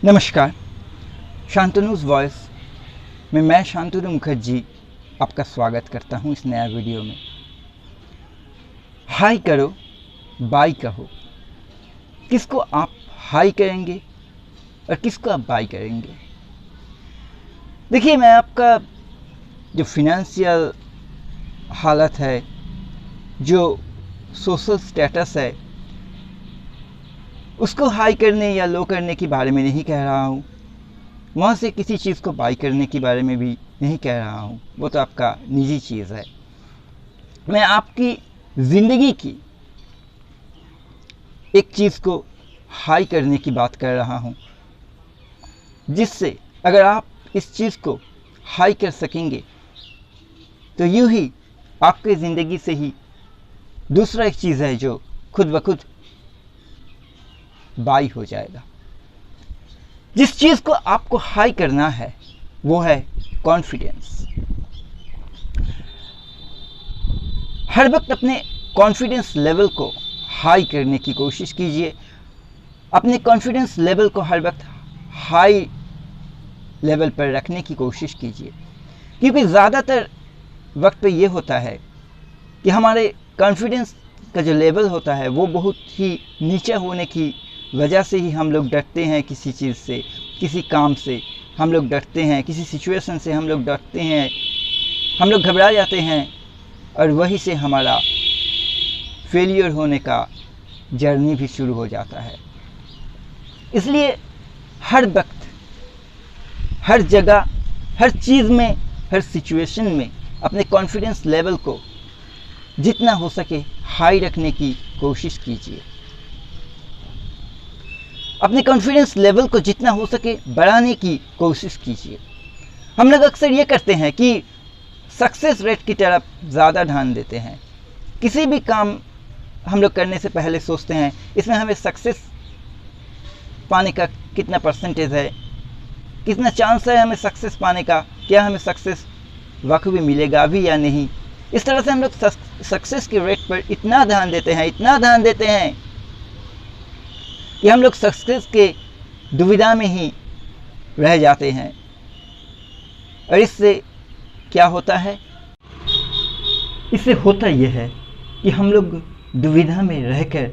नमस्कार, शांतनुज वॉइस में मैं शांतनु मुखर्जी आपका स्वागत करता हूं इस नया वीडियो में। हाई करो, बाय कहो। किसको आप हाई करेंगे और किसको आप बाय करेंगे? देखिए, मैं आपका जो फिनेंशियल हालत है, जो सोशल स्टेटस है, उसको हाई करने या लो करने के बारे में नहीं कह रहा हूँ। वहाँ से किसी चीज़ को बाई करने के बारे में भी नहीं कह रहा हूँ, वो तो आपका निजी चीज़ है। मैं आपकी ज़िंदगी की एक चीज़ को हाई करने की बात कर रहा हूँ, जिससे अगर आप इस चीज़ को हाई कर सकेंगे तो यूँ ही आपकी ज़िंदगी से ही दूसरा एक चीज़ है जो खुद ब खुद बाई हो जाएगा। जिस चीज़ को आपको हाई करना है वो है कॉन्फिडेंस। हर वक्त अपने कॉन्फिडेंस लेवल को हाई करने की कोशिश कीजिए। अपने कॉन्फिडेंस लेवल को हर वक्त हाई लेवल पर रखने की कोशिश कीजिए, क्योंकि ज़्यादातर वक्त पे ये होता है कि हमारे कॉन्फिडेंस का जो लेवल होता है वो बहुत ही नीचे होने की वजह से ही हम लोग डरते हैं। किसी चीज़ से, किसी काम से हम लोग डरते हैं, किसी सिचुएशन से हम लोग डरते हैं, हम लोग घबरा जाते हैं और वहीं से हमारा फेलियर होने का जर्नी भी शुरू हो जाता है। इसलिए हर वक्त, हर जगह, हर चीज़ में, हर सिचुएशन में अपने कॉन्फिडेंस लेवल को जितना हो सके हाई रखने की कोशिश कीजिए। अपने कॉन्फिडेंस लेवल को जितना हो सके बढ़ाने की कोशिश कीजिए। हम लोग अक्सर ये करते हैं कि सक्सेस रेट की तरफ ज़्यादा ध्यान देते हैं। किसी भी काम हम लोग करने से पहले सोचते हैं इसमें हमें सक्सेस पाने का कितना परसेंटेज है, कितना चांस है हमें सक्सेस पाने का, क्या हमें सक्सेस वाकई मिलेगा भी या नहीं। इस तरह से हम लोग सक्सेस के रेट पर इतना ध्यान देते हैं कि हम लोग सक्सेस के दुविधा में ही रह जाते हैं। और इससे क्या होता है? इससे होता यह है कि हम लोग दुविधा में रहकर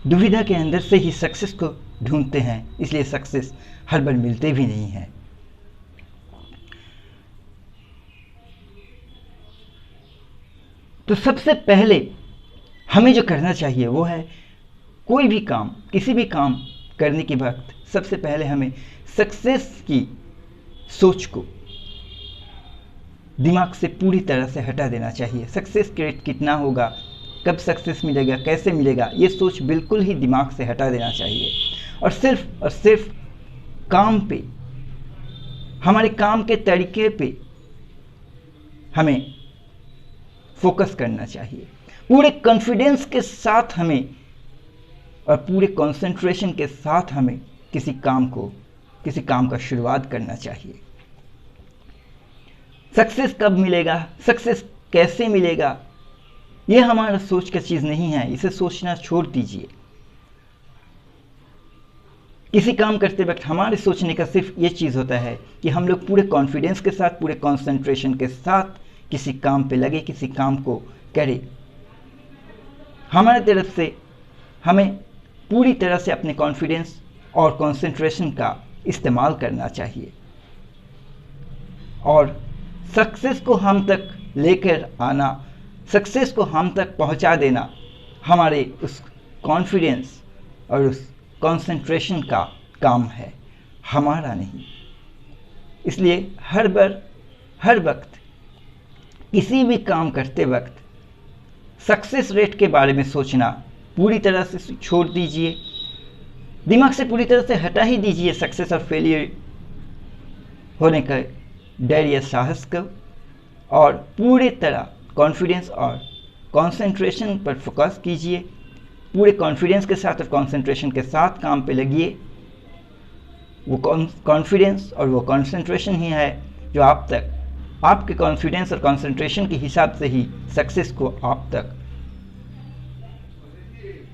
दुविधा के अंदर से ही सक्सेस को ढूंढते हैं, इसलिए सक्सेस हर बार मिलते भी नहीं है। तो सबसे पहले हमें जो करना चाहिए वो है, कोई भी काम, किसी भी काम करने के वक्त सबसे पहले हमें सक्सेस की सोच को दिमाग से पूरी तरह से हटा देना चाहिए। सक्सेस का रेट कितना होगा, कब सक्सेस मिलेगा, कैसे मिलेगा, ये सोच बिल्कुल ही दिमाग से हटा देना चाहिए और सिर्फ काम पे, हमारे काम के तरीके पे हमें फोकस करना चाहिए। पूरे कॉन्फिडेंस के साथ हमें और पूरे कंसंट्रेशन के साथ हमें किसी काम का शुरुआत करना चाहिए। सक्सेस कब मिलेगा, सक्सेस कैसे मिलेगा, ये हमारा सोच का चीज़ नहीं है। इसे सोचना छोड़ दीजिए। किसी काम करते वक्त हमारे सोचने का सिर्फ ये चीज़ होता है कि हम लोग पूरे कॉन्फिडेंस के साथ, पूरे कंसंट्रेशन के साथ किसी काम पे लगे, किसी काम को करें। हमारे तरफ से हमें पूरी तरह से अपने कॉन्फिडेंस और कंसंट्रेशन का इस्तेमाल करना चाहिए और सक्सेस को हम तक लेकर आना, सक्सेस को हम तक पहुंचा देना हमारे उस कॉन्फिडेंस और उस कंसंट्रेशन का काम है, हमारा नहीं। इसलिए हर वक्त किसी भी काम करते वक्त सक्सेस रेट के बारे में सोचना पूरी तरह से छोड़ दीजिए। दिमाग से पूरी तरह से हटा ही दीजिए सक्सेस और फेलियर होने का डर या साहस को, और पूरे तरह कॉन्फिडेंस और कंसंट्रेशन पर फोकस कीजिए। पूरे कॉन्फिडेंस के साथ और कंसंट्रेशन के साथ काम पे लगिए। वो कॉन्फिडेंस और वो कंसंट्रेशन ही है जो आपके कॉन्फिडेंस और कंसंट्रेशन के हिसाब से ही सक्सेस को आप तक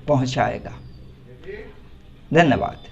पहुंचाएगा। धन्यवाद।